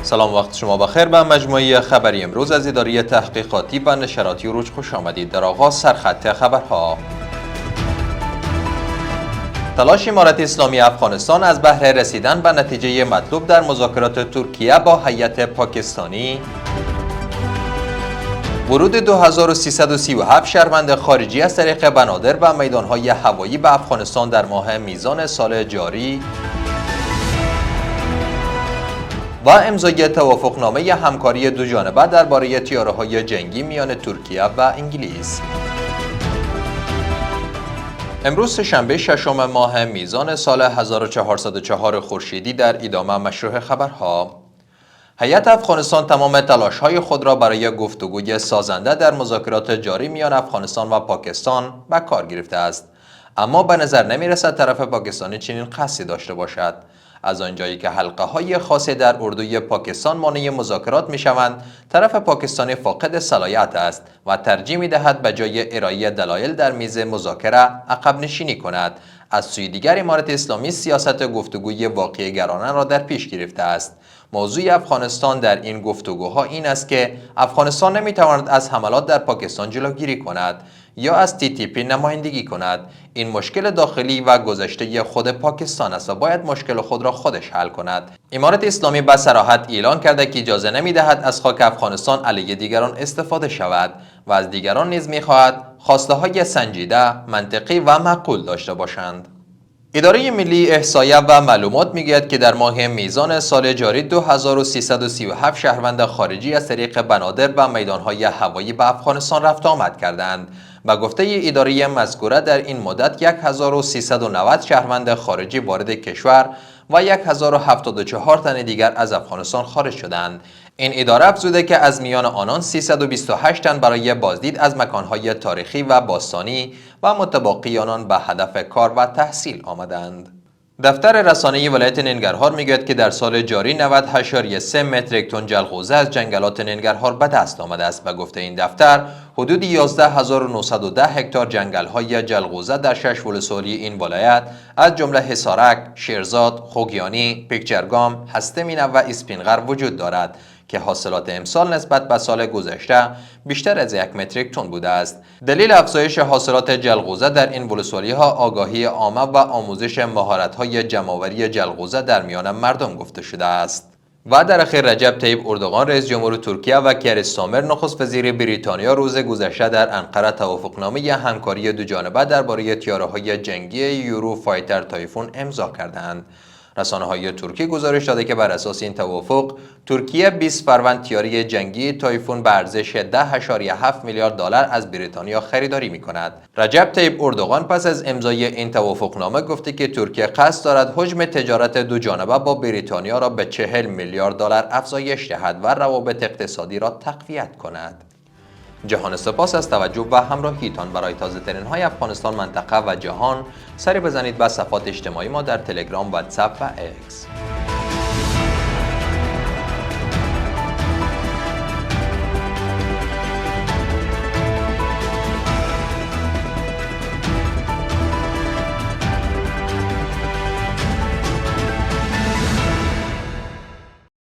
سلام، وقت شما بخیر. به مجموعه خبری امروز از اداره تحقیقاتی و نشراتی روج خوش آمدید. در آغاز سرخط خبرها: تلاش امارت اسلامی افغانستان از بهر رسیدن به نتیجه مطلوب در مذاکرات ترکیه با هیئت پاکستانی، ورود 2337 شهروند خارجی از طریق بنادر و میدانهای هوایی به افغانستان در ماه میزان سال جاری و امضای توافقنامه همکاری دوجانبه درباره طیاره‌های جنگی میان ترکیه و انگلیس. امروز سه‌شنبه ششم ماه میزان سال 1404 خورشیدی در ادامه مشروع خبرها: هیئت افغانستان تمام تلاش‌های خود را برای گفتگوی سازنده در مذاکرات جاری میان افغانستان و پاکستان به کار گرفته است، اما به نظر نمی‌رسد طرف پاکستانی چنین قصدی داشته باشد. از آنجایی که حلقه‌های خاصی در اردوی پاکستان مانع مذاکرات می‌شوند، طرف پاکستانی فاقد صلاحیت است و ترجیح می‌دهد به جای ارائه دلایل در میز مذاکره عقب نشینی کند. از سوی دیگر امارت اسلامی سیاست گفتگوی واقع‌گرایانه را در پیش گرفته است. موضوع افغانستان در این گفتگوها این است که افغانستان نمی‌تواند از حملات در پاکستان جلوگیری کند یا از TTP نمایندگی کند. این مشکل داخلی و گذشته خود پاکستان است و باید مشکل خود را خودش حل کند. امارت اسلامی به صراحت اعلان کرده که اجازه نمی‌دهد از خاک افغانستان علیه دیگران استفاده شود و از دیگران نیز می‌خواهد خواسته‌های سنجیده، منطقی و معقول داشته باشند. اداره ملی احصایه و معلومات میگوید که در ماه میزان سال جاری 2337 شهروند خارجی از طریق بنادر و میدانهای هوایی به افغانستان رفت آمد کردند. به گفته اداره مذکوره در این مدت 1390 شهروند خارجی وارد کشور و 1074 تن دیگر از افغانستان خارج شدند. این اداره افزوده که از میان آنان 328 تن برای بازدید از مکانهای تاریخی و باستانی و متبقی آنان به هدف کار و تحصیل آمدند. دفتر رسانه‌ای ولایت ننگرهار میگوید که در سال جاری 90.3 متریک تن جلغوزه از جنگلات ننگرهار به دست آمده است. به گفته این دفتر، حدود 11910 هکتار جنگل‌های جلغوزه در 6 ولسوالی این ولایت از جمله حصارک، شیرزاد، خوگیانی، پیکچرگام، هسته‌مینه و اسپینغر وجود دارد که حاصلات امسال نسبت به سال گذشته بیشتر از 1 متریک تن بوده است. دلیل افزایش حاصلات جلغوزه در این ولسوالی‌ها آگاهی عامه و آموزش مهارت‌های جمع‌آوری جلغوزه در میان مردم گفته شده است. و در اخیر رجب طیب اردوغان رئیس جمهور ترکیه و کیر استارمر نخست وزیر بریتانیا روز گذشته در انقره توافقنامه همکاری دوجانبه درباره طیاره‌های جنگی یورو فایتر تایفون امضا کردند. رسانه‌های ترکی گزارش داده که بر اساس این توافق ترکیه 20 فروند طیاره جنگی تایفون به ارزش 10.7 میلیارد دلار از بریتانیا خریداری می‌کند. رجب طیب اردوغان پس از امضای این توافقنامه گفته که ترکیه قصد دارد حجم تجارت دوجانبه با بریتانیا را به 40 میلیارد دلار افزایش دهد و روابط اقتصادی را تقویت کند. جهان سپاس از توجه و همراهیتان. برای تازه ترین های افغانستان، منطقه و جهان سری بزنید به صفحات اجتماعی ما در تلگرام، واتساپ و اکس.